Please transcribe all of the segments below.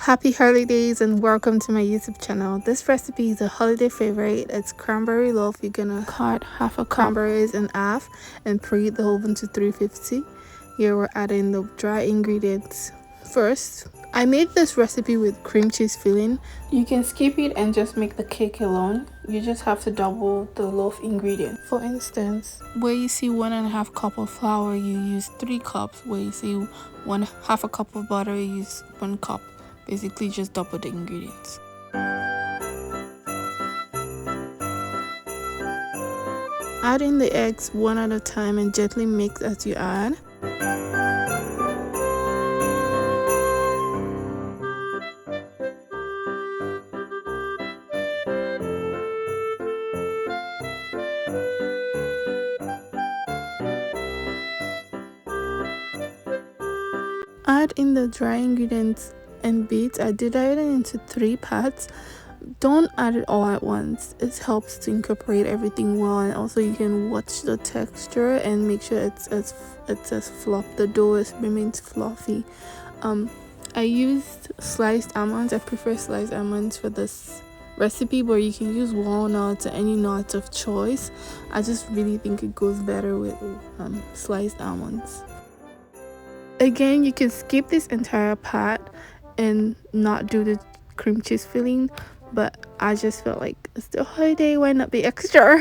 Happy holidays and welcome to my YouTube channel. This recipe is a holiday favorite. It's cranberry loaf. You're gonna cut half a cranberries in half and preheat the oven to 350. Here we're adding the dry ingredients. First, I made this recipe with cream cheese filling. You can skip it and just make the cake alone. You just have to double the loaf ingredient. For instance, where you see 1.5 cup of flour, you use 3 cups. Where you see half a cup of butter, you use 1 cup. Basically just double the ingredients. Add in the eggs one at a time and gently mix as you add. Add in the dry ingredients and beat. I divided it into 3 parts. Don't add it all at once. It helps to incorporate everything well, and also you can watch the texture and make sure it's as fluff. The dough remains fluffy. I used sliced almonds. I prefer sliced almonds for this recipe, but you can use walnuts or any nuts of choice. I just really think it goes better with sliced almonds. Again, you can skip this entire part and not do the cream cheese filling, but I just felt like it's the holiday, why not be extra?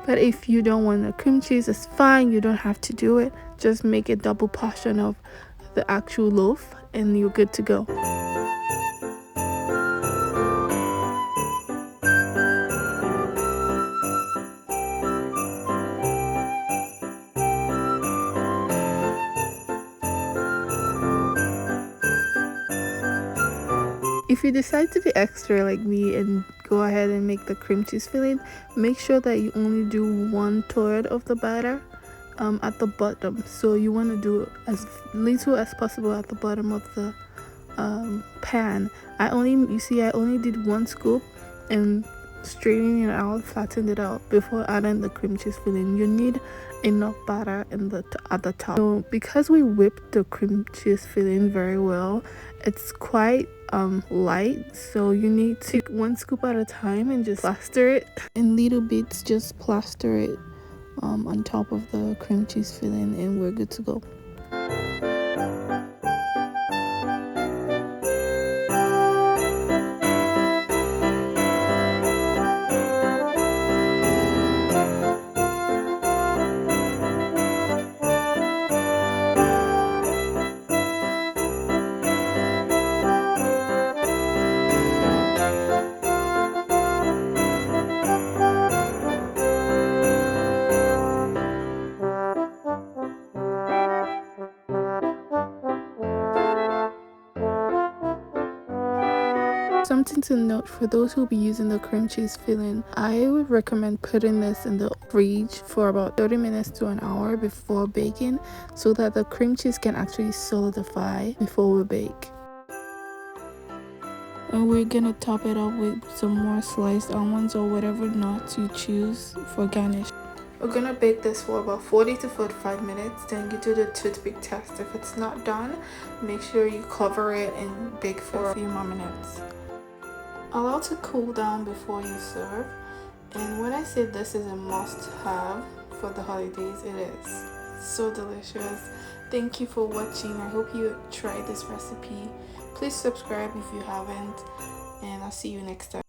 But if you don't want the cream cheese, it's fine. You don't have to do it. Just make a double portion of the actual loaf and you're good to go. If you decide to be extra like me and go ahead and make the cream cheese filling, make sure that you only do 1/3 of the batter at the bottom. So you want to do as little as possible at the bottom of the pan. I only did 1 scoop and straightened it out, flattened it out before adding the cream cheese filling. You need enough batter at the top. So because we whipped the cream cheese filling very well, it's quite light, so you need to take 1 scoop at a time and just plaster it in little bits. Just plaster it on top of the cream cheese filling and we're good to go. Something to note for those who will be using the cream cheese filling, I would recommend putting this in the fridge for about 30 minutes to an hour before baking so that the cream cheese can actually solidify before we bake. And we're gonna top it up with some more sliced almonds or whatever nuts you choose for garnish. We're gonna bake this for about 40 to 45 minutes. Then you do the toothpick test. If it's not done, make sure you cover it and bake for a few more minutes. Allow to cool down before you serve. And when I say this is a must-have for the holidays, it is so delicious. Thank you for watching. I hope you try this recipe. Please subscribe if you haven't, and I'll see you next time.